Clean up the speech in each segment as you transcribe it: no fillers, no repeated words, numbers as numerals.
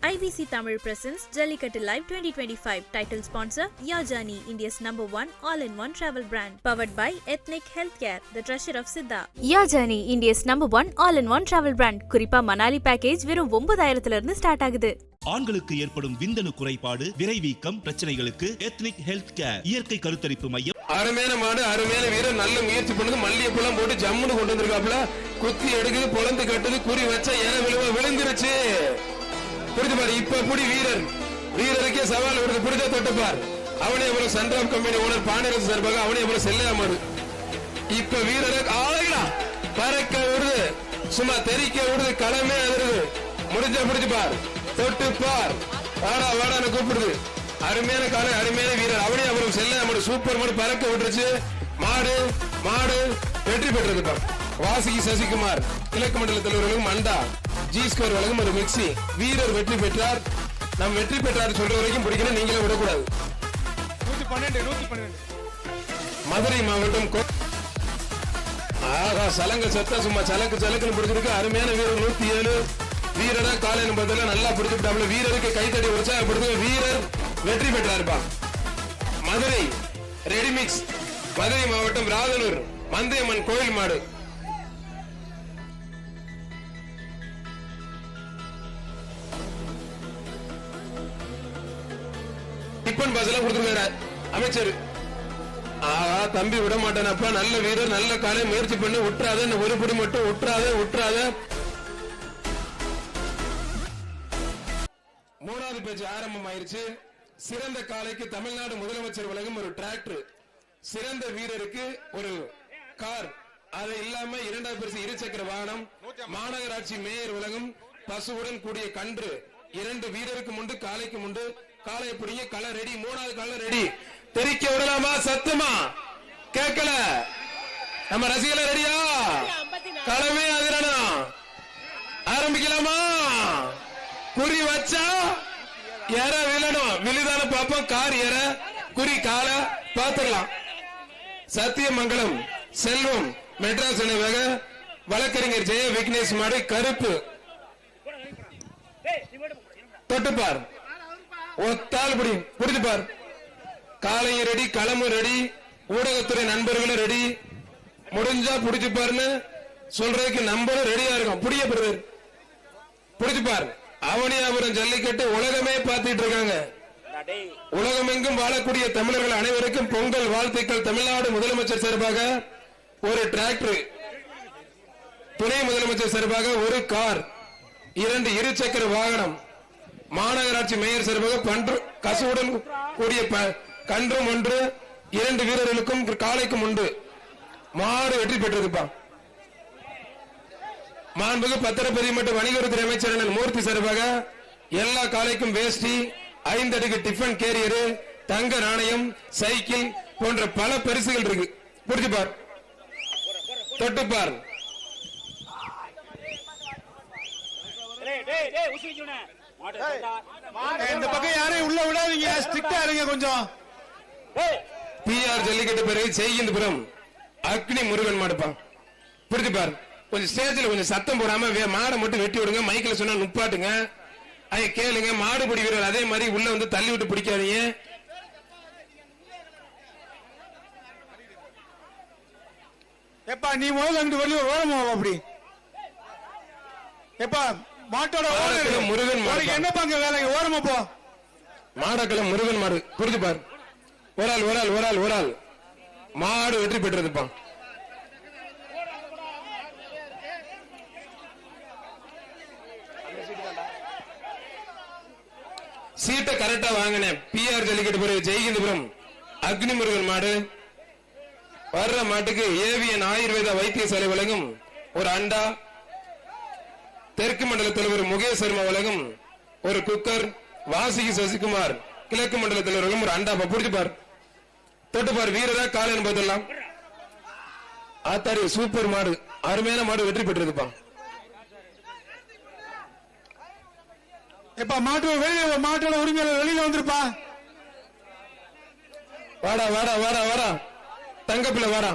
IBC Tamil presents Jallikattu Live 2025. Title sponsor Yajani, India's #1 all-in-one travel brand. Powered by Ethnic Healthcare, the treasure of Siddha. Yajani, India's #1 all-in-one travel brand. குறிப்பா Manali package வெறும் 9000 இருந்து start ஆகுது. ஆண்களுக்கு ஏற்படும் விந்தணு குறைபாடு, விரைவீக்கம் பிரச்சனைகளுக்கு ethnic health care இயற்கை கருத்தரிப்பு மையம். அருமையான மாடு, அருமையான வீரர், நல்ல முயற்சி பண்ணுது. மல்லிகைப்பூலாம் போட்டு ஜம்முன்னு கொண்டு வந்திருக்காப்ல. குத்தி எடுக்குது, பொழந்து கட்டுது, குறி வச்சா ஏன விழுந்துருச்சு. புரிஞ்சு பாரு. இப்ப புடி வீரர், வீரருக்கே சவால் விடுது. புரிஞ்சா தொட்டுப்பார். அவனே எவ்வளவு சன்ராம் கம்பெனி ஓனர் பாண்டியரசு சார்பாக அவனே எவ்வளவு செல்லையா மாடு. இப்ப வீரருக்கு ஆளுகளா பறக்க விடுது, சும்மா தெரிக்க விடுது, களமே அதிருது. முடிஞ்சா புடிச்சு பார், தொட்டு பார், வாடா வாடான்னு கூப்பிடுது. அருமையான காலை, அருமையான வீரர், அவனே அவ்வளவு செல்லையா மாடு. சூப்பர் மாடு, பறக்க விட்டுருச்சு. மாடு மாடு வெற்றி பெற்றிருப்பான். வாசுகி சசிகுமார் கிழக்கு மண்டல தலைவர்களும் மண்டா ஜி ஸ்கோர் வழங்கும் ஒரு மிக்சி. வீரர் வெற்றி பெற்றார். நம் வெற்றி பெற்றார் சொல்ற வரைக்கும் பிடிக்கணும், நீங்களே விடக்கூடாது. 112 மதுரை மாவட்டம். ஆகா, சலங்க சத்த சும்மா சலக்கு சலக்குன்னு பிடிச்சிருக்கு. அருமையான வீரர் 107 வீரரா காலையில் பதில நல்லா பிடிச்சிட்டாப்ல. வீரருக்கு கைத்தடி உற்சாகப்படுத்து. வீரர் வெற்றி பெற்றாருப்பா. மதுரை ரெடிமிக்ஸ், மதுரை மாவட்டம் ராதனூர் மந்தையம்மன் கோயில் மாடு. டிப்பன் பாஸ் எல்லாம் கொடுத்துருக்காரு அமைச்சர். தம்பி விட மாட்டேனப்பா, நல்ல வீரர், நல்ல காலை, முயற்சி பண்ணி விட்டுறாத, ஒரு படி மட்டும் விட்டுறாத. மூணாவது பேச்சு ஆரம்பம் ஆயிருச்சு. சிறந்த காலைக்கு தமிழ்நாடு முதலமைச்சர் வழங்கும் ஒரு டிராக்டர், சிறந்த வீரருக்கு ஒரு கார், அது இல்லாம இரண்டாவது பரிசு இருசக்கர வாகனம், மாநகராட்சி மேயர் வழங்கும் பசுவுடன் கூடிய கன்று. 2 வீரருக்கு முண்டு, காலைக்கு முண்டு. காலை பிடிங்க, களை ரெடி. மூணாவது களை ரெடி. தெரிக்க விடலாமா? சத்தமா கேட்கல. நம்ம ரசிகல ரெடியா? களமே அதிரணும். ஆரம்பிக்கலாமா? குறி வச்சா எற விழணும். விழுதான பாப்போம். கார் எற, குறி கால பாத்துக்கலாம். சத்தியமங்கலம் செல்வம் மெட்ராஸ் இணைவாக வழக்கறிஞர் ஜெய விக்னேஷ் மாடு கருப்பு. தொட்டுப்பார், ஒத்தால் புடி, புரிஞ்சுப்பார். காலையும் ரெடி, களமும் ரெடி, ஊடகத்துறை நண்பர்களும் ரெடி. முடிஞ்சா புடிச்சுப்பாருன்னு சொல்றதுக்கு நம்பரும் ரெடியா இருக்கும். புடிக்கப்படுறது புடிச்சுப்பார். அவனியாபுரம் ஜல்லிக்கட்டு உலகமே பார்த்துட்டு இருக்காங்க. உலகமெங்கும் வாழக்கூடிய தமிழர்கள் அனைவருக்கும் பொங்கல் வாழ்த்துக்கள். தமிழ்நாடு முதலமைச்சர் சார்பாக ஒரு டிராக்டர், துணை முதலமைச்சர் சார்பாக ஒரு கார், 2 இருசக்கர வாகனம், மாநகராட்சி மேயர் சார்பாக கசுவுடன் கூடிய கன்றும் ஒன்று, 2 வீரர்களுக்கும் காலைக்கும் உண்டு. மாடு வெற்றி பெற்றிருப்பான். மாண்புக்கு பத்திரப்பதிவு மற்றும் வணிகத்துறை அமைச்சர் மூர்த்தி சார்பாக எல்லா காலைக்கும் வேஷ்டி, 5 அடுக்கு டிஃபன் கேரியர், தங்க நாணயம், சைக்கிள் போன்ற பல பரிசுகள் இருக்கு. புரிஞ்சுப்பார், தொட்டுப்பார். இந்த பக்கம் யாரையும் உள்ள விடாதீங்க, ஸ்ட்ரிக்ட்டா இருங்க கொஞ்சம். பிஆர் ஜல்லிக்கட்டு பிறகு செய்கின்றபுரம் அக்னி முருகன் மாடுப்பான். புரிஞ்சுப்பார். கொஞ்சம் ஸ்டேஜ்ல கொஞ்சம் சத்தம் போடாம மாடை மட்டும் வெட்டி விடுங்க. மைக்கில் சொன்னா நுப்பாட்டுங்க, அதை கேளுங்க. மாடுபிடி வீரர் அதே மாதிரி உள்ள வந்து தள்ளி விட்டு பிடிக்காதீங்க. எப்பா நீ முதல்ல அங்கிட்டு வெளியே ஓரமா அப்படி. எப்பா மாட்டோட முருகன் மாடு என்ன பாங்க வேலைக்கு ஓரமா போ. மாடக்களம் முருகன் மாடு. புரிஞ்சுப்பார். ஒரு ஆள் மாடு வெற்றி பெற்றிருப்பான். சீட்டை கரெக்டா வாங்கினேன். பிஆர் ஜல்லிக்கட்டு பிறகு ஜெய்கிந்தபுரம் அக்னி முருகன் மாடு. வர்ற மாட்டுக்கு ஏவிஎன் ஆயுர்வேத வைத்தியசாலை வழங்கும் ஒரு அண்டா, தெற்கு மண்டல தலைவர் முகேஷ் சர்மா வழங்கும் ஒரு குக்கர், வாசுகி சசிகுமார் கிழக்கு மண்டல தலைவர்களும் ஒரு அண்டா. புடிச்சுப்பார், தொட்டுப்பார். வீரரா காலைன்னு பார்த்தலாம். ஆத்தாரி சூப்பர் மாடு, அருமையான மாடு வெற்றி பெற்றிருப்பான். எப்ப மாட்டோட உரிமையாளர் வெளியில வந்திருப்பா. வாடா தங்கப்பிள்ள வாடா.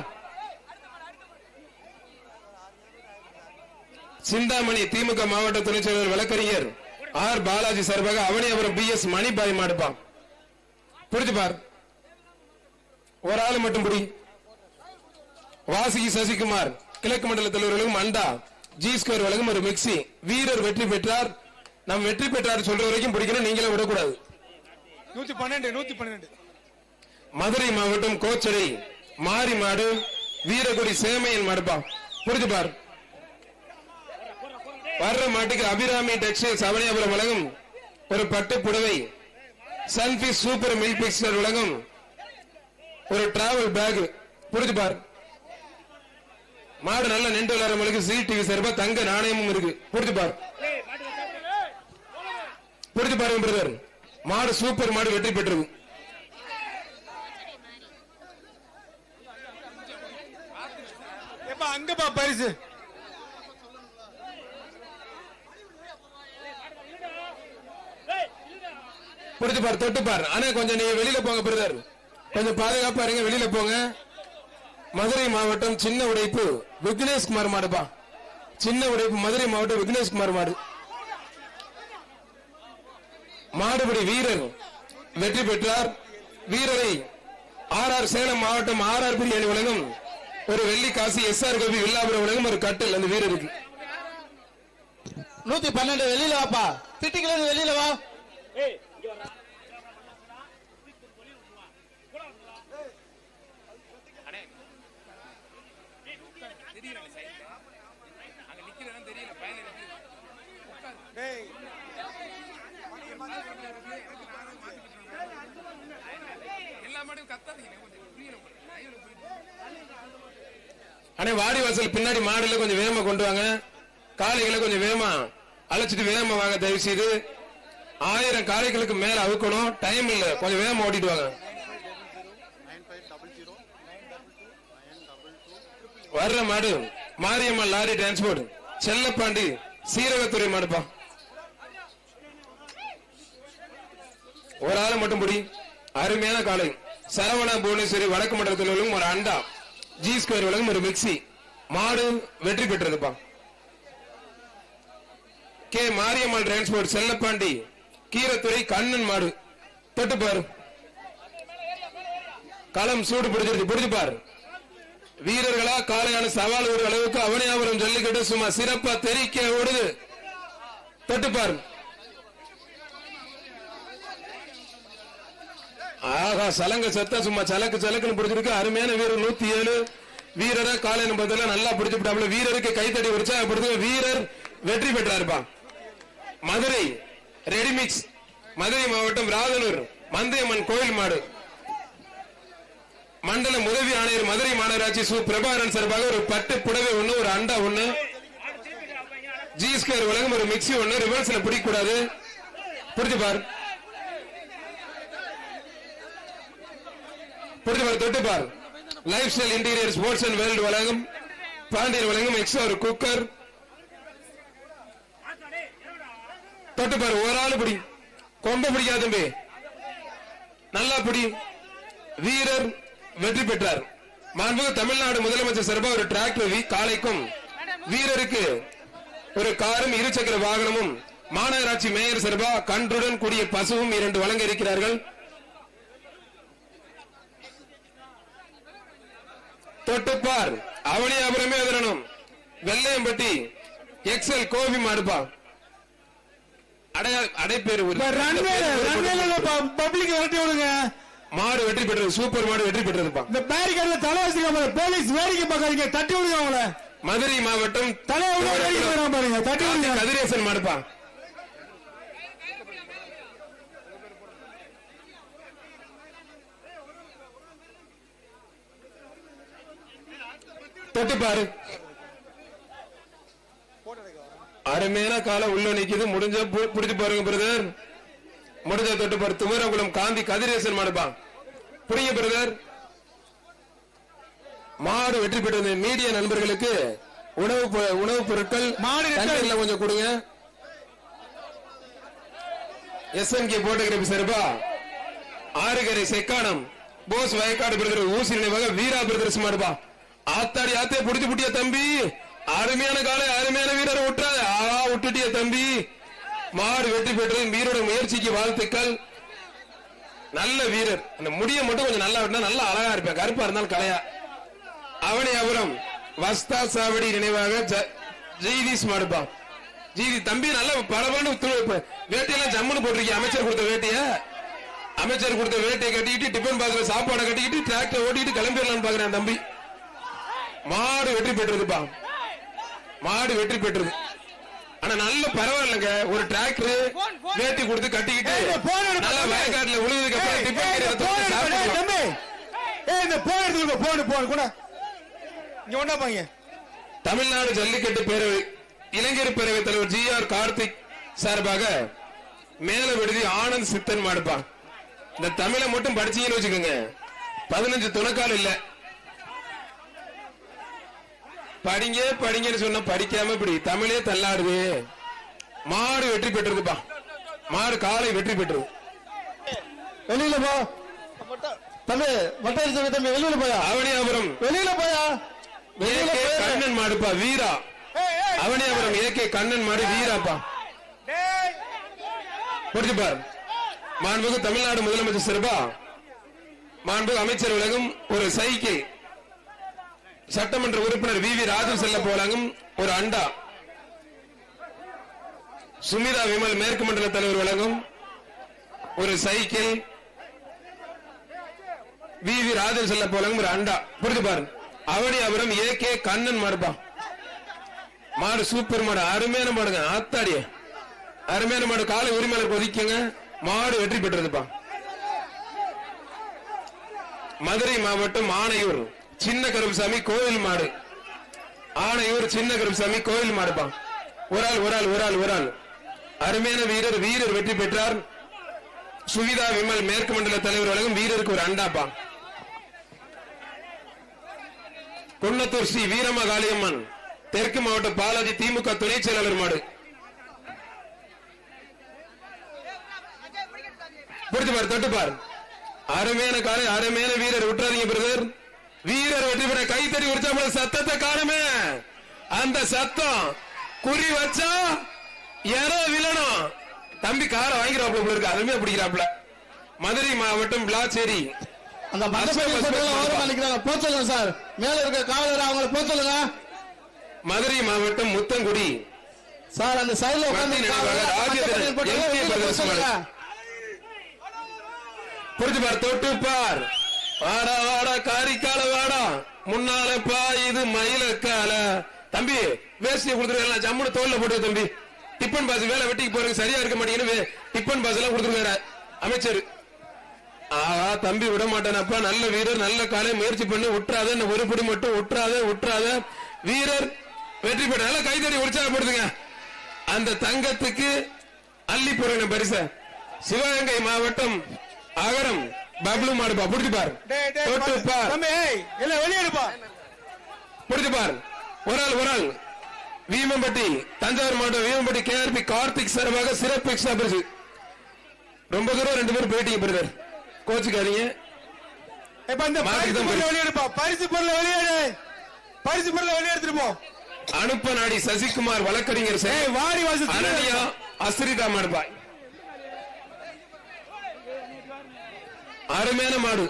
சிந்தாமணி திமுக மாவட்ட துணை செயலர் வழக்கறிஞர் ஆர் பாலாஜி சார்பாக அவனியாபுரம் BS மணிபாய் மாடுப்பான். புரிஞ்சு பார், ஒரு ஆளு மட்டும் புடி. வாசுகி சசிகுமார் கிழக்கு மண்டல தலைவர்களும் அண்டா ஜி ஸ்கொயர் வழங்கும் ஒரு மிக்சி. வீரர் வெற்றி பெற்றார். நம் வெற்றி பெற்றார் சொல்ற வரைக்கும் பிடிக்கணும், நீங்களே விடக்கூடாது. 112 மதுரை மாவட்டம் கோச்சடை மாரி மாடு வீரகுடி சேமையன் மாடுப்பா. புரிஞ்சு பார், வர்ற மாட்டுக்கு அபிராமி டெக்ஸ்டைல்ஸ் அவனியாபுரம் வழங்கும் ஒரு பட்டு புடவை. சன்ஃபிஷ் சூப்பர் மில்க் மிக்சர் வழங்கும் ஒரு டிராவல் பேக். புரிஞ்சு பார், மாடு நல்ல நின்று விளையாடுறவங்களுக்கு ZTV சார்பா தங்க நாணயமும் இருக்கு. புரிஞ்சு பார், புரிஞ்சு பாருங்க பிரதர், மாடு சூப்பர் மாடு வெற்றி பெற்றது. அங்கப்பா பரிசு. புரிஞ்சு பார், தொட்டு பார். ஆனா கொஞ்சம் நீங்க வெளியில போங்க பிரதர், கொஞ்சம் பாதுகாப்பா இருங்க, வெளியில போங்க. மதுரை மாவட்டம் சின்ன உடைப்பு விக்னேஷ்குமார் மாடுப்பா. சின்ன உடைப்பு மதுரை மாவட்டம் விக்னேஷ்குமார் மாடு. மாடுபடி வீரர் வெற்றி பெற்றார். வீரரை ஆர்ஆர் சேலம் மாவட்டம் ஆர்ஆர் பிரியாணி வழங்கும் ஒரு வெள்ளி காசி. SR கோபி வில்லாபுரம் வழங்கும் ஒரு கட்டல் அந்த வீரருக்கு. 112 வெளியில வாப்பா, திட்டிக்கல வெளியில வா. அண்ணே வாடி வாசல் பின்னாடி மாடுல கொஞ்சம் வேகமா கொண்டு வாங்க. காளைகளை கொஞ்சம் வேகமா அழைச்சிட்டு வேகமா வாங்க தயவு செய்து. 1000 காளைகளுக்கு மேல அவுக்கணும், டைம் இல்ல, கொஞ்சம் வேகமா ஓட்டிட்டு வாங்க. வர்ற மாடு மாரியம்மா லாரி டிரான்ஸ்போர்ட் செல்லப்பாண்டி சீரகத்துறை மாடுப்பா. ஒரு ஆளை மட்டும் புடி. அருமையான காளை. சரவணா புவனேஸ்வரி வடக்கு மண்டலத்தில் ஒரு அண்டா ஜி ஸ்கொயர் வழங்கும் ஒரு மிக்சி. மாடு வெற்றி பெற்றதுப்பா. கே மாரியம்மாள் டிரான்ஸ்போர்ட் செல்லப்பாண்டி கீரத்துறை கண்ணன் மாடு. தொட்டு பாரு, களம் சூடு பிடிச்சிருக்கு. பிடிச்சு பாரு, வீரர்களா காளையான சவால் ஒரு அளவுக்கு அவனியாபுரம் ஜல்லிக்கட்டு சும்மா சிறப்பா தெரிக்க ஓடுது. தொட்டு பாரு, ஆகா சலங்க சத்தா சும்மா சலக்கு சலக்குன்னு பிடிச்சிருக்கு. அருமையான வீரர் 107 வீரரா காளையன் பதில நல்லா பிடிச்சுட்டாப்ல. வீரருக்கு கைத்தடி உற்சாகப்படுத்து. வீரர் வெற்றி பெற்றாருப்பா. மதுரை ரெடிமிக்ஸ் மதுரை மாவட்டம் ராதனூர் மந்தையம்மன் கோயில் மாடு. மண்டல உதவி ஆணையர் மதுரை மாநகராட்சி சு பிரபாகரன் சார்பாக ஒரு பட்டு புடவை ஒண்ணு, ஒரு அண்டா ஒண்ணு, ஜி ஸ்கொயர் வழங்கும் ஒரு மிக்சி ஒண்ணு. ரிவர்ஸ்ல பிடிக்க கூடாது. புடிச்சு பார், புடிச்சு பார், தொட்டு பார். Life style interior sports and world வழங்கும் பாண்டியர் வழங்கும் எக்ஸ்ட்ரா ஒரு குக்கர். தொட்டு பாரு, ஒரு ஆளு பிடி, கொம்ப பிடிக்காத தம்பி, நல்லா பிடி. வீரர் வெற்றி பெற்றார். மாண்புமிகு தமிழ்நாடு முதலமைச்சர் சார்பாக ஒரு டிராக்டர் காளைக்கும் வீரருக்கு ஒரு காரும் இருசக்கர வாகனமும் மாநகராட்சி மேயர் சார்பா கன்றுடன் கூடிய பசுவும் 2 வழங்க இருக்கிறார்கள். தொட்டுப்பார் அவனியாபுரமே அதிரணும். வெள்ளையம்பட்டி எக்ஸல் கோபி மாடுப்பா. அடைப்பேரு பப்ளிக் விரட்டி விடுங்க. மாடு வெற்றி பெற்றது. சூப்பர் மாடு வெற்றி பெற்றதுப்பா. இந்த பேரிகார்ட்ல தலை வச்சுக்காம போலீஸ் வேடிக்கை பார்க்காதீங்க, தட்டி விடுங்க அவங்கள. மதுரை மாவட்டம் தலை பாருங்க, தட்டி விடுங்க. கதிரேசன் மாடுப்பா. தொட்டு பாரு, அருமையான காலம் உள்ள நிக்குது. முடிஞ்ச பிடிச்சு பாருங்க பிரதர், முடிஞ்ச தொட்டு பாரு. துமரகுளம் காந்தி கதிரேசன் மாடுப்பா. புரியுங்க பிரதர், மாடு வெற்றி பெற்றது. மீடியா நண்பர்களுக்கு உணவு பொருட்கள் மாடு கொஞ்சம் கொடுங்க. SMK போட்டோகிராபி சார்பா ஆறுகரை செக்கானம் போஸ் வயக்காடு பிரதர் ஊசி நினைவாக வீரா பிரதர்ஸ் மாடுப்பா. ஆத்தாடி ஆத்தே புடிச்சு புட்டிய தம்பி, அருமையான காலை, அருமையான வீரரை விட்டுறாத. விட்டுட்டிய தம்பி, மாடு வெற்றி பெற்றது. வீரோட முயற்சிக்கு வாழ்த்துக்கள். நல்ல வீரர். அந்த முடிய மட்டும் கொஞ்சம் நல்லா வெட்டினா நல்லா அழகா இருப்பேன். கருப்பா இருந்தாலும் கலையா. அவனியாபுரம் வஸ்தா சாவடி நினைவாக ஜெய்தீஷ் மாடுப்பா. ஜெய்தி தம்பி நல்ல பலபலன்னு வேட்டையெல்லாம் ஜம்முன்னு போட்டிருக்கீங்க. அமைச்சர் கொடுத்த வேட்டையை கட்டிக்கிட்டு டிபன் பாக்ஸ்ல சாப்பாடை கட்டிக்கிட்டு டிராக்டர் ஓட்டிட்டு கிளம்பிடலாம்னு பாக்குறேன் தம்பி. மாடு வெற்றி பெற்றதுப்பா. மாடு வெற்றி பெற்றது. ஆனா நல்ல பரவாயில்லைங்க. ஒரு டிராக்டர் வேட்டி கொடுத்து கட்டிக்கிட்டு நல்ல வயக்காட்டுல உழுதுக்கு அப்புறம் டிபன் தமிழ்நாடு ஜல்லிக்கட்டு பேரவை இளைஞர் பேரவை தலைவர் GR கார்த்திக் சார்பாக மேல விடுதி ஆனந்த் சித்தன் மாடுப்பா. இந்த தமிழை மட்டும் படிச்சீங்கன்னு வச்சுக்கோங்க, 15 துணைக்கால் இல்ல. படிங்கன்னு சொன்ன படிக்காம இப்படி தமிழே தள்ளாடுது. மாடு வெற்றி பெற்றதுப்பா. மாடு காலை வெற்றி பெற்றது. வெளியில போ தம்பி. வட்டாரி தம்பி வெளியில போயா. அவனியாபுரம் வெளியில போயா. கண்ணன் மாடுப்பா. வீரா. அவனியாபுரம் AK கண்ணன் மாடு வீராப்பா. புரிஞ்சு பாரு. மாண்புமிகு தமிழ்நாடு முதலமைச்சர் சிறப்பா. மாண்புமிகு அமைச்சர் உலகம் ஒரு சைக்கிள். சட்டமன்ற உறுப்பினர் VV ராஜு செல்ல போலாங்கும் ஒரு அண்டா. சுமிதா விமல் மேற்கு மண்டல தலைவர் வழங்கும் ஒரு சைக்கிள். VV ராஜு செல்ல போலாங்கும் ஒரு அண்டா. புரிஞ்சு பாரு. அவனியாபுரம் AK கண்ணன் மாடுப்பா. மாடு சூப்பர் மாடு. அருமையான மாடுங்க. ஆத்தாடிய அருமையான மாடு. காலை உரிமையாளர் ஒதுக்கிங்க. மாடு வெற்றி பெற்றதுப்பா. மதுரை மாவட்டம் ஆணையூர் சின்ன கருப்புசாமி கோயில் மாடு. ஆணையூர் சின்ன கருப்புசாமி கோயில் மாடுப்பா. ஒரு ஆள் அருமையான வீரர் வெற்றி பெற்றார். சுவிதா விமல் மேற்கு மண்டல தலைவர் வழங்கும் வீரருக்கு ஒரு அண்டாப்பா. குன்னத்தூர் ஸ்ரீ வீரமா காளியம்மன் தெற்கு மாவட்ட பாலாஜி திமுக துணை செயலாளர் மாடு. புரிஞ்சுப்பார் தொட்டுப்பார். அருமையான காலை அருமையான வீரர். விட்டுறாதீங்க பிரதர். வீரர் வெற்றி பெற கைத்தறி உற்சாக. சத்தத்தை காணுமே. அந்த சத்தம் குறி வச்சா யாரோ விழணும். தம்பி காரை வாங்கிடுவாப்ல இருக்கு. அருமையா பிடிக்கிறாப்ல. மதுரை மாவட்டம் விளாச்சேரி அந்த போச்சலுங்க சார். மேல இருக்க காவலர் அவங்களை போச்சலுங்க. மதுரை மாவட்டம் முத்தங்குடி சார். அந்த சைடுல புரிஞ்சு பார். தொட்டு பார். வாடா வாடா காரிக்கால வாடா. முன்னால பா இது மயிலக்கால. தம்பி வேஷ்டியை கொடுத்துருக்க ஜம்முன்னு தோல்ல போட்டு தம்பி. டிப்பன் பாஸ் வேலை வெட்டிக்கு போறதுக்கு சரியா இருக்க மாட்டேங்குன்னு டிப்பன் பாஸ் எல்லாம் கொடுத்துருக்காரு அமைச்சர். தம்பி விட மாட்டானப்பா. நல்ல வீரர். நல்ல காலை முயற்சி பண்ணி விட்டுறாத. ஒரு படி மட்டும் விட்டுறாத. வீரர் வெற்றி பெற்ற. நல்ல கைத்தறி உற்சாகப்படுத்துங்க. அந்த தங்கத்துக்கு அள்ளி போறேன் பரிச. சிவகங்கை மாவட்டம் அகரம் பப்ளு மாடுப்பா. புடிச்சு பார். புடிச்சு பார். ஒரு ஆள் வீமம்பட்டி தஞ்சாவூர் மாவட்டம் வீமம்பட்டி KRP கார்த்திக் சார்பாக சிறப்பு எக்ஸ்ட்ரா பரிசு. ரொம்ப தூரம் 2 பேரும் போயிட்டீங்க பிரதர். கோச்சுக்காதீங்க. பரிசு பொருளை வெளியெடுத்துட்டு போ. அனுப்ப நாடி சசிகுமார் வழக்கறிஞர் அனனியா அஸ்ரிதா மாடுபாய். அருமையான மாடு.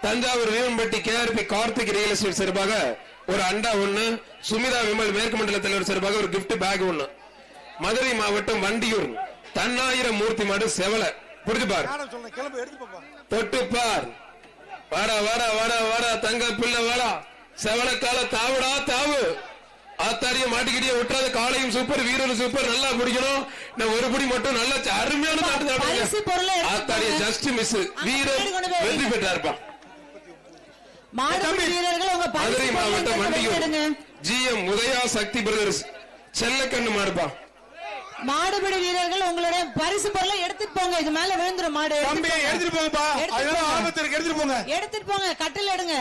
Thanjavur Veemampatti KRP Karthik real estate சார்பாக ஒரு அண்டா 1. சுமிதா விமல் மேற்கு மண்டல தலைவர் சார்பாக ஒரு கிஃப்ட் பேக் 1. மதுரை மாவட்டம் வண்டியூர் தன்னாயிரம் மூர்த்தி மாடு செவல. புரிஞ்சு பார். தொட்டு பார். வாடா தங்க பிள்ளை வாடா. செவலக்கால தாவுடா தாவு. ஆத்தாரிய மாட்டிக்கிட்டே விட்டுறாத. காலையும் சூப்பர் வீரரும் சூப்பர். நல்லா பிடிக்கணும். நான் ஒரு படி மட்டும் நல்லா அருமையான ஆத்தாரிய ஜஸ்ட் மிஸ். வீரர் வெற்றி பெற்றார்ப்பா. மதுரை மாவட்டம் வண்டியூர் GM உதயா சக்தி பிரதர்ஸ் செல்லக்கண்ணு மாடுப்பா. மாடுபிடி வீரர்கள் உங்களுடைய பரிசு பொருளை எடுத்துட்டு போங்க. இது மேல விழுந்துரும் மாடு. எடுத்துட்டு போங்கப்பா. எடுத்துட்டு போங்க. கட்டில் எடுங்க.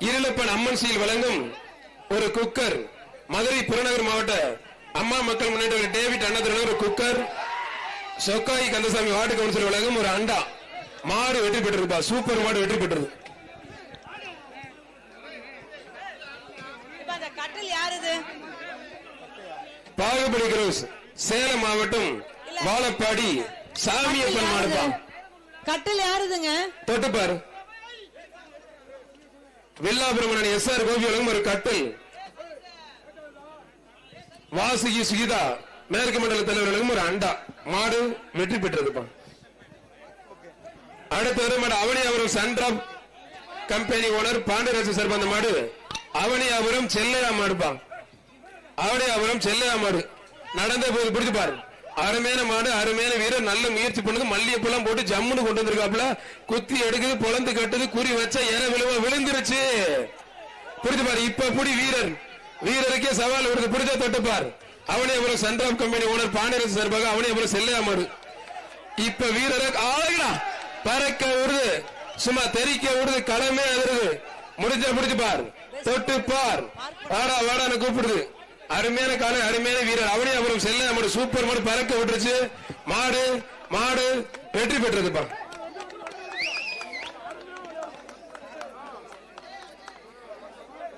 இருளப்பன் அம்மன் சீல் வழங்கும் ஒரு குக்கர். மதுரை புறநகர் மாவட்ட அம்மா மக்கள் முன்னேற்ற டேவிட் அண்ணாதுரை ஒரு குக்கர். சொக்காய் கந்தசாமி வார்டு கவுன்சிலர் வழங்கும் ஒரு அண்டா. மாடு வெற்றி பெற்றிருப்பா. சூப்பர் மாடு வெற்றி பெற்றது. கட்டில் யாருது? பாகுபடி கிரோஸ் சேலம் மாவட்டம் வாழப்பாடி சாமியப்பன் மாடுப்பா. கட்டில் யாருதுங்க? தொட்டு பாரு. வில்லாபுரம் எஸ்ஆர் கோபி வழங்கும் ஒரு கட்டில். வாசுகி சுகிதா மேற்கு மண்டல தலைவர்களும் ஒரு அண்டா. மாடு வெற்றி பெற்றதுப்பா. அடுத்த ஒரு மாடு Avaniyapuram Sundrop company owner Pandiyaraja sir அந்த மாடு அவனியாபுரம் செல்லையா மாடுப்பா. அவனியாபுரம் செல்லையா மாடு நடந்த போது பிடிச்சு பாரு. அருமையான மாடு, அருமையான வீரர், நல்ல முயற்சி பண்ணுது. மல்லிகைப்பூலாம் போட்டு ஜம்முன்னு கொண்டு வந்திருக்காப்ல. குத்தி எடுக்குது, பொழந்து கட்டுது, குறி வச்சா என விழுவ விழுந்துருச்சு. புரிஞ்சு பாரு. இப்ப புடி வீரர், வீரருக்கே சவால் வருது. புரிஞ்சா தொட்டுப்பார். Avaniyapuram Sundrop company owner Pandiraj சார்பாக அவனியாபுரம் செல்லையா மாடு. இப்ப வீரர் ஆளுடா பறக்க விடுது, சும்மா தெரிக்க விடுது, களமே அதிருது. முடிஞ்சா பிடிச்சு பார், தொட்டு பார், வாடா வாடான்னு கூப்பிடுது. அருமையான கால, அருமையான வீரர் அவனியாபுரம் செல்லையா மாடு. சூப்பர் மாடு பறக்க விட்டுருச்சு. மாடு மாடு வெற்றி பெற்றதுப்பா.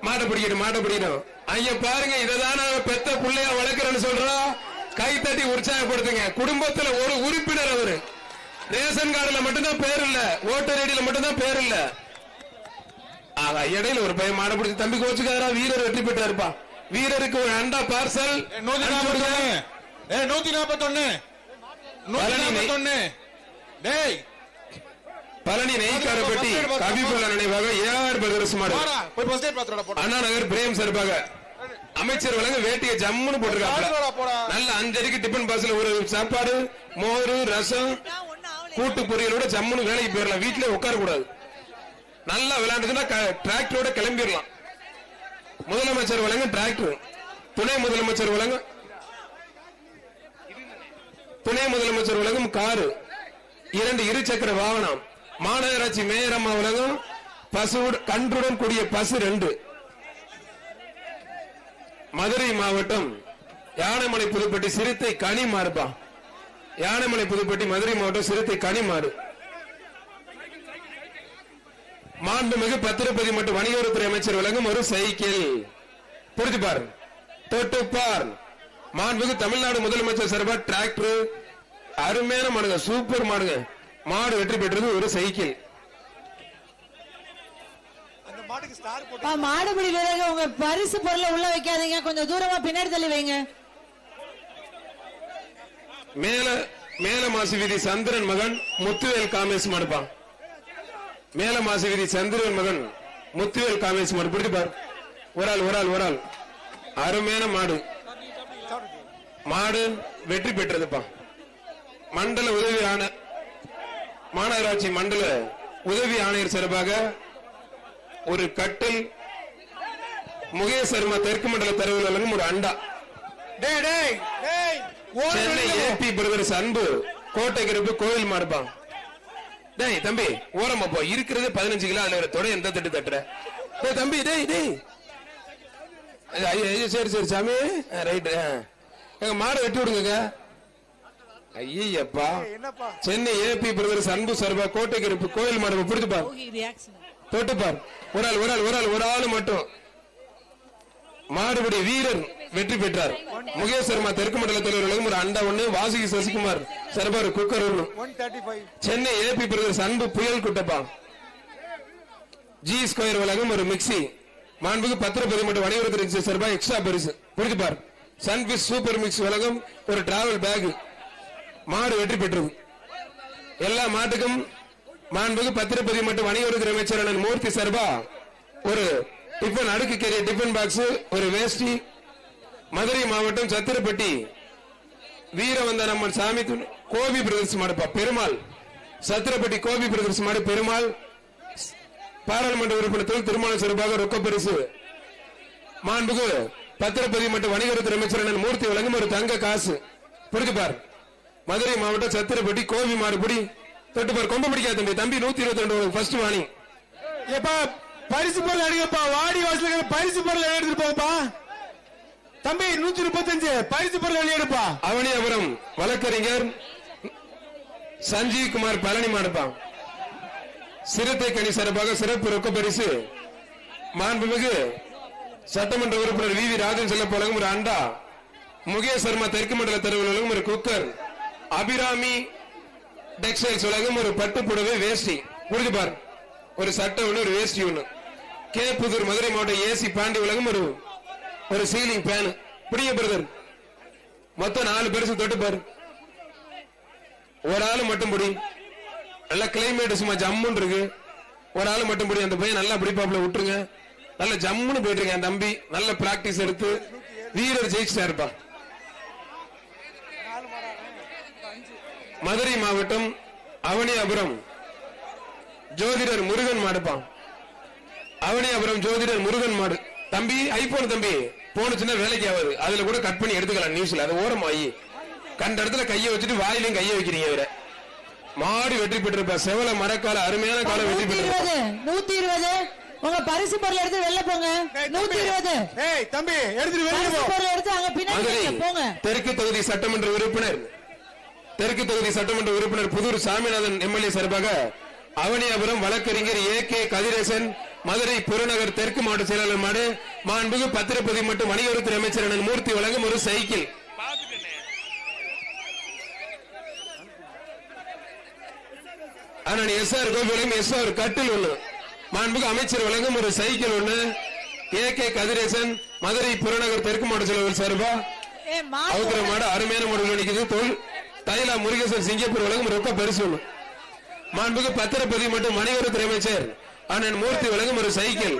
மாட்டை பிடிக்கணும், மாட்டை பிடிக்கணும். ஐயா பாருங்க, இததான பெத்த பிள்ளையா வளர்க்கிறேன்னு சொல்றோம். கை தட்டி உற்சாகப்படுத்துங்க. குடும்பத்துல ஒரு உறுப்பினர் அவரு. ரேஷன் கார்டுல மட்டும்தான் பேர் இல்ல, ஓட்டர் ஐடியில மட்டும்தான் பேர் இல்ல. ஆக இடையில ஒரு பையன் மாடை பிடிச்சி தம்பி கோச்சுக்காரா, வீரர் வெற்றி பெற்றாருப்பா. வீரருக்கு ஒரு அண்டா பார்சல். 141 டேய் பழனி நெய்க்காரப்பட்டி கவிபுள்ள நினைவாக ஏஆர் பிரதர்ஸ் மாடு. அண்ணா நகர் பிரேம் சார்பாக அமைச்சர் வழங்க வேட்டியை ஜம்முன்னு போட்டிருக்காங்க. நல்ல 5 அடிக்கு டிபன் பாக்ஸ்ல ஒரு சாப்பாடு, மோர், ரசம், கூட்டு பொரியலோட ஜம்முன்னு வேலைக்கு போயிடலாம். வீட்டுல உட்கார கூடாது. நல்லா விளையாண்டுச்சுன்னா டிராக்டரோட கிளம்பிடலாம். முதலமைச்சர் வழங்க டிராக்டர், துணை முதலமைச்சர் வழங்க துணை முதலமைச்சர் வழங்கும் காரு, 2 இருசக்கர வாகனம். மாநகராட்சி மேயர் அம்மா வழங்கும் பசு கன்றுடன் கூடிய பசு 2. மதுரை மாவட்டம் யானைமலை புதுப்பட்டி சிறுத்தை கனி மாறுப்பா. யானைமலை புதுப்பட்டி மதுரை மாவட்டம் சிறுத்தை கனி மாறு. மாண்புமிகு பத்திரப்பதி மற்றும் வணிகவரித்துறை அமைச்சர் வழங்கும் ஒரு சைக்கிள். புரிஞ்சு பாரு, தொட்டு பார். மாண்புமிகு தமிழ்நாடு முதலமைச்சர் சார்பா டிராக்டர். அருமையான மாடுங்க, சூப்பர் மாடுங்க. மாடு வெற்றி பெற்றது ஒரு சைக்கிள். மாடுபிடி வீரர்கள் உங்க பரிசு பொருளை உள்ள வைக்காதீங்க, கொஞ்சம் தூரமா பின்னாடி தள்ளி வைங்க. மேல மாசி வீதி சந்திரன் மகன் முத்துவேல் காமேஷ் மாடுப்பான். மேல மாசி வீதி சந்திரன் மகன் முத்துவேல் காமேஷ் மாடு. பிடிச்சு பார். ஒரு ஆள் அருமையான மாடு. மாடு வெற்றி பெற்றதுப்பா. மண்டல உதவி மாநகராட்சி மண்டல உதவி ஆணையர் சார்பாக ஒரு கட்டில், முகேஷ் சர்மா தெற்கு மண்டல தலைவர்களும் ஒரு அண்டா. சென்னை ஏபி பிரதர்ஸ் அன்பு கோட்டை கிருப்பு கோவில் மாடுப்பான். டேய் தம்பி ஓரமா போ, இருக்கிறது 15 கிலோ. அதுல தொடை எந்த தட்டு தட்டுற? டேய் தம்பி, டேய் சரி சாமி, ரைட். எங்க மாடு வெட்டி விடுங்க. ஐயப்பா, சென்னை ஏபி பிரதர்ஸ் அன்பு சார்பா கோட்டை கிருப்பு கோவில் மாடு. பிடிச்சு பார், தொட்டு பார். ஒரு ஆள் மட்டும். மாடுபடி வீரர் வெற்றி பெற்றார். முகேஷ் சர்மா தெற்கு மண்டல தலைவர்களும் ஒரு அண்டா 1. வாசுகி சசிகுமார் சார்பா ஒரு குக்கர் 1. சென்னை ஏபி பிரதர்ஸ் அன்பு புயல் குட்டப்பா ஜி ஸ்கொயர் வழங்கும் ஒரு மிக்சி. மாண்புக்கு பத்திரப்பதி மற்றும் வணிகவரித்துறை சார்பா எக்ஸ்ட்ரா பரிசு. புரிஞ்சு பார். சன்பிஸ் சூப்பர் மிக்ஸ் வழங்கும் ஒரு டிராவல் பேக். மாடு வெற்றி பெற்றது. எல்லா மாட்டுக்கும் மாண்புக்கு பத்திரப்பதி மற்றும் வணிகவரித்துறை அமைச்சர் அண்ணன் மூர்த்தி சார்பா ஒரு டிஃபன் அடுக்கு கேரிய டிஃபன் பாக்ஸ், ஒரு வேஷ்டி. மதுரை மாவட்டம் சத்திரப்பட்டி வீரவந்தனம்மன் சாமி கோபி பிரதர்ஸ் மாடுப்பா பெருமாள். சத்திரப்பட்டி கோபி பிரதர்ஸ் மாடு பெருமாள். பாராளுமன்ற உறுப்பினர் திருமண சிறப்பாக ரொக்க பரிசு. மாண்புக்கு பத்திரப்பதி மற்றும் வணிகவரித்துறை அமைச்சர் அண்ணன் மூர்த்தி வழங்கும் ஒரு தங்க காசு. புரிஞ்சு பார். மதுரை மாவட்டம் சத்திரப்பட்டி கோபி மாடுபடி தொட்டு பார். கொம்ப பிடிக்காத தம்பி, தம்பி 122 ஃபர்ஸ்ட் வாணி. ஏப்பா பரிசு பொருள் அடிங்கப்பா. வாடி வாசல பரிசு பொருள் எடுத்துட்டு போங்கப்பா. தம்பி 135 பரிசு பொருள் வெளியெடுப்பா. அவனியாபுரம் வழக்கறிஞர் சஞ்சீவ் குமார் பழனி மாடுப்பான். சிறுத்தை கனி சார்பாக சிறப்பு ரொக்க பரிசு. மாண்புமிகு சட்டமன்ற உறுப்பினர் வி ராஜன் செல்ல வழங்கும் ஒரு அண்டா. முகேஷ் சர்மா தெற்கு மண்டல தலைவர்களும் ஒரு குக்கர். அபிராமி டெக்ஸ்டைல்ஸ் உலகம் ஒரு பட்டு புடவை வேஷ்டி புரிஞ்சு பார், ஒரு சட்டை ஒண்ணு ஒரு வேஷ்டி ஒண்ணு. கே புதூர் மதுரை மாவட்டம் ஏசி பாண்டி உலகம் ஒரு சீலிங் பேன். புரிய பிரதர், மொத்தம் 4 பரிசு தொட்டு பாரு. ஒரு ஆளு மட்டும் பிடி. நல்ல கிளைமேட் சும்மா ஜம்முன்னு இருக்கு. ஒரு ஆளு மட்டும் பிடி. அந்த பையன் நல்லா பிடிப்பாப்ல விட்டுருங்க. நல்ல ஜம்முன்னு போயிட்டு இருக்கேன் தம்பி. நல்ல பிராக்டிஸ் எடுத்து வீரர் ஜெயிச்சுட்டா இருப்பா. மதுரை மாவட்டம் அவனியாபுரம் ஜோதிடர் முருகன் மாடுப்பான். அவனியாபுரம் ஜோதிடர் முருகன் மாடு. தம்பி ஐபோன் தம்பி போனுச்சுன்னா வேலைக்கு ஆகாது. அதுல கூட கட் பண்ணி எடுத்துக்கலாம் நியூஸ்ல. அது ஓரமாயி கண்ட இடத்துல கையை வச்சுட்டு வாயிலையும் கையை வைக்கிறீங்க. வேற மாடு வெற்றி பெற்றிருப்பா. செவல மரக்கால அருமையான காலம் வெற்றி பெற்றிருப்பா. 120 உங்க பரிசு பொருள் எடுத்து வெளில போங்க. 120 தம்பி எடுத்துட்டு வெளில போ. பொருள் எடுத்து அங்க பின்னாடி போங்க. தெற்கு தொகுதி சட்டமன்ற உறுப்பினர் புதூர் சாமிநாதன் எம்எல்ஏ சார்பாக அவனியாபுரம் வழக்கறிஞர் ஏ.கே. கதிரேசன் மதுரை புறநகர் தெற்கு மாவட்ட செயலாளர் மாடு மாண்புகு பத்திரப்பதிவு மற்றும் வணிகவரித்துறை அமைச்சர் அண்ணன் மூர்த்தி வழங்கும் ஒரு சைக்கிள். அண்ணன் எஸ்.ஆர். கோபிலும் எஸ்.ஆர். கட்டில் ஒண்ணு. மாண்புகு அமைச்சர் வழங்கும் ஒரு சைக்கிள் ஒண்ணு. ஏ.கே. கதிரேசன் மதுரை புறநகர் தெற்கு மாவட்ட செயலாளர் சார்பா அவுக்கிற மாடு அருமையான மாடுகள் நிற்குது. தைலா முருகேசன் சிங்கப்பூர் வழங்கும் ரொக்க பரிசு ஒண்ணு. மாண்புகு பத்திரப்பதிவு மற்றும் வணிகவரித்துறை அமைச்சர் அண்ணன் மூர்த்தி வழங்கும் ஒரு சைக்கிள்.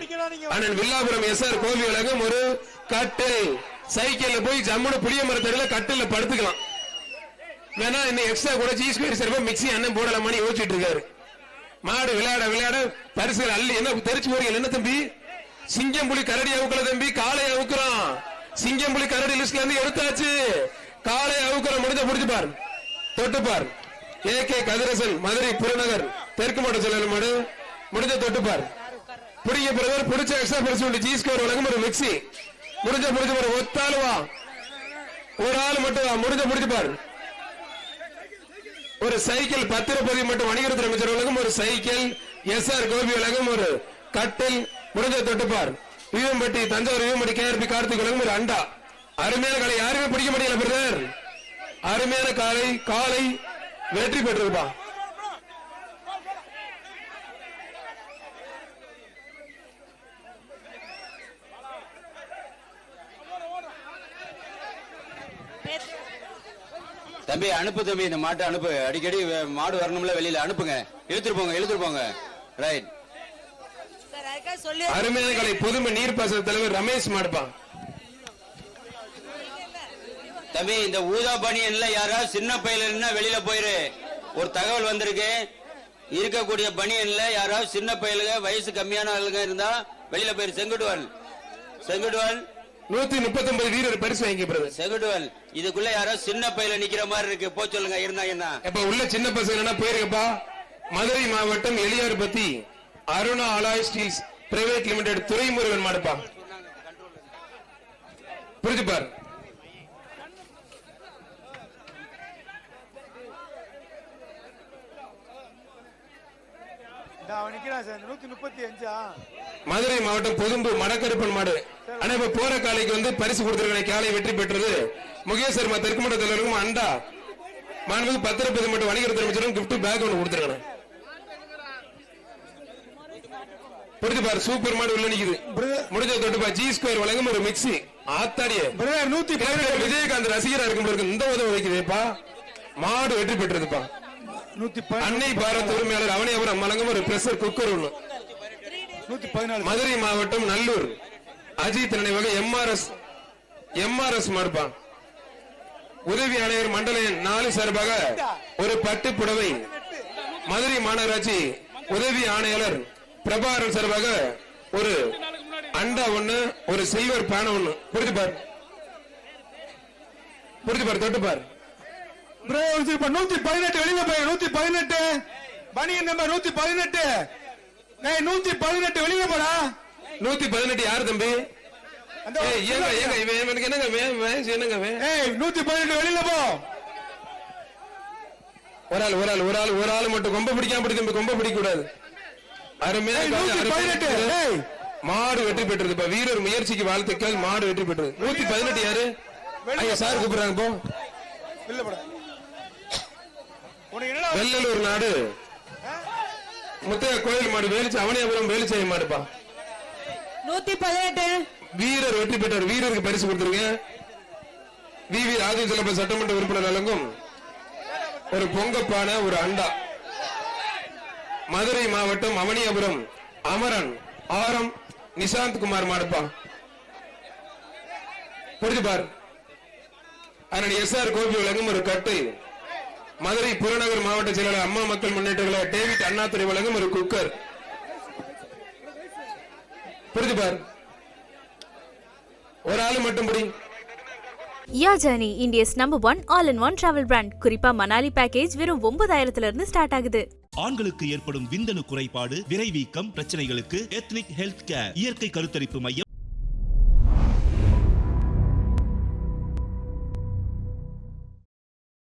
அண்ணன் வில்லாபுரம் எஸ்.ஆர். கோபி வழங்கும் ஒரு கட்டில். சைக்கிள்ல போய் ஜம்முன்னு புளிய மரத்தடியில கட்டில படுத்துக்கலாம். வேணா இன்னும் எக்ஸ்ட்ரா கூட G2 சார்பா மிக்ஸி அண்ணன் போடலாமான்னு யோசிச்சுட்டு இருக்காரு. மாடு விளையாட பரிசுகள் அள்ளி என்ன தெரிச்சு போறீங்க என்ன தம்பி? சிங்கம் புலி கரடி அவுக்கல தம்பி, காளை அவுக்குறான். சிங்கம் புலி கரடி லிஸ்ட்ல இருந்து எடுத்தாச்சு. காளை அவுக்குற முடிஞ்ச புடிச்சு பாரு, தொட்டு பார். ஏ.கே. கதிரேசன் மதுரை புறநகர் தெற்கு மாவட்ட செயலாளர் மாடு முடிஞ்ச தொட்டு பார். பிடிக்க பிரதர் பிடிச்ச எக்ஸ்ட்ரா பரிசு G2 வழங்கும் ஒரு மிக்ஸி. முடிஞ்ச பாரு. ஒத்தாளுவா ஒரு ஆள் மட்டும் வா. முடிஞ்ச பிடிச்சு பாரு. ஒரு சைக்கிள் பத்திரப்பதிவு மற்றும் வணிகத்துறை அமைச்சர் வழங்கும் ஒரு சைக்கிள். எஸ்.ஆர். கோபி வழங்கும் ஒரு கட்டில். முடிஞ்ச தொட்டுப்பார். வீவம்பட்டி தஞ்சாவூர் வீவம்பட்டி கேஆர்பி கார்த்திக் வழங்கும் ஒரு அண்டா. அருமையான காலை யாருமே பிடிக்க முடியல பிரதர். அருமையான காலை வெற்றி பெற்றிருப்பா. தம்பி அனுப்பு தம்பி, இந்த மாட்டை அனுப்பு. அடிக்கடி மாடு வரணும்ல, வெளியில அனுப்புங்க. இழுத்துட்டு போங்க. ரைட். அருமையான கலை புதுமை நீர்ப்பாசன தலைவர் ரமேஷ் மாடுப்பான். தம்பி இந்த ஊதா பனியன்ல யாராவது சின்ன பையல வெளியில போயிரு. ஒரு தகவல் வந்திருக்கு. இருக்கக்கூடிய பனியன்ல யாராவது சின்ன பையலுங்க வயசு கம்மியான ஆளுங்க இருந்தா வெளியில போயிரு. செங்குடுவல் 139 வீரர் பரிசு வாங்கி செங்குடுவல். இதுக்குள்ள யாராவது சின்ன பையில நிக்கிற மாதிரி இருக்கு, போ சொல்லுங்க. இருந்தாங்கன்னா இப்ப உள்ள சின்ன பசங்க போயிருக்கப்பா. மதுரை மாவட்டம் Eliyarpatti Aruna alloy steels private limited Duraimurugan மாடுப்பா. புரிஞ்சுப்பார். மதுரை மாவட்டம் பொதும்பு மடக்கருப்பன் மாடு. ஆனா இப்ப போற காலைக்கு பரிசு கொடுத்திருக்க காலை வெற்றி பெற்றது முகேஷ் சர்மா தெற்கு மாவட்ட தலைவருக்கும் அண்டா. மாண்புமிகு பத்திரப்பதிவு மற்றும் வணிகத்துறை அமைச்சரும் கிஃப்ட் பேக் ஒன்று கொடுத்திருக்காங்க. புரிஞ்சு பாரு. சூப்பர் மாடு உள்ள நிக்குது. முடிஞ்ச தொட்டுப்பா. G2 வழங்கும் ஒரு மிக்ஸி. ஆத்தாடிய விஜயகாந்த் ரசிகரா இருக்கும் இந்த உதவி வைக்குதுப்பா. மாடு வெற்றி பெற்றதுப்பா. அன்னை பாரத் உரிமையாளர் அவனியாபுரம் வழங்கும் ஒரு பிரஷர் குக்கர் ஒண்ணு. மதுரை மாவட்டம் நல்லூர் அஜித் நினைவாக எம்ஆர்எஸ் மாடுப்பா. உதவி ஆணையர் மண்டல 4 சார்பாக ஒரு பட்டு புடவை. மதுரை மாநகராட்சி உதவி ஆணையாளர் பிரபாகரன் சார்பாக ஒரு அண்டா ஒண்ணு, ஒரு சில்வர் பேன ஒண்ணு. புரிஞ்சு பாரு. தொட்டு பாரு. 118 வெளியில போய் 118 பனியன் நம்பர் 118 118 வெளியில போடா. 118 யாரு தம்பி? என்னங்க 118 வெளியில போ. ஒரு ஆள் மட்டும் கொம்ப பிடிக்காம பிடிக்கும். கொம்ப பிடிக்க கூடாது. அருமையான மாடு வெற்றி பெற்றது. வீரர் முயற்சிக்கு வாழ்த்துக்கள். மாடு வெற்றி பெற்றது. 118 யாரு? ஐயா சார் கூப்பிடுறாங்க. போ. வெள்ளலூர் நாடு முத்தைய கோயில் மாடு வேலிச்சு அவனியாபுரம் வேலிச்சாய் மாடுப்பா 118 வீரர் வெற்றி பெற்றார். வீரருக்கு பரிசு கொடுத்துருங்க. விவி ஆதிசலப்ப சட்டமன்ற உறுப்பினர் வழங்கும் ஒரு பொங்கப்பான ஒரு அண்டா. மதுரை மாவட்டம் அவனியாபுரம் அமரன் ஆரம் நிசாந்த் குமார் மாடுப்பா. புரிஞ்சு பார். அதனுடைய SR கோபி வழங்கும் ஒரு கட்டு. மதுரை புறநகர் மாவட்ட செயலாளர் அம்மா மக்கள் முன்னேற்ற கழக டேவிட் அண்ணாதுரை வழங்கும் ஒரு குக்கர். புரிஞ்சு பார். ஒரு ஆளு மட்டும் புடி. யாஜானி India's number 1 all-in-one travel brand. குறிப்பா மணாலி பேக்கேஜ் வெறும் 9,000 இருந்து ஸ்டார்ட் ஆகுது. ஆண்களுக்கு ஏற்படும் விந்தணு குறைபாடு, விரைவீக்கம் பிரச்சனைகளுக்கு எத்னிக் ஹெல்த் கேர் இயற்கை கருத்தரிப்பு மையம்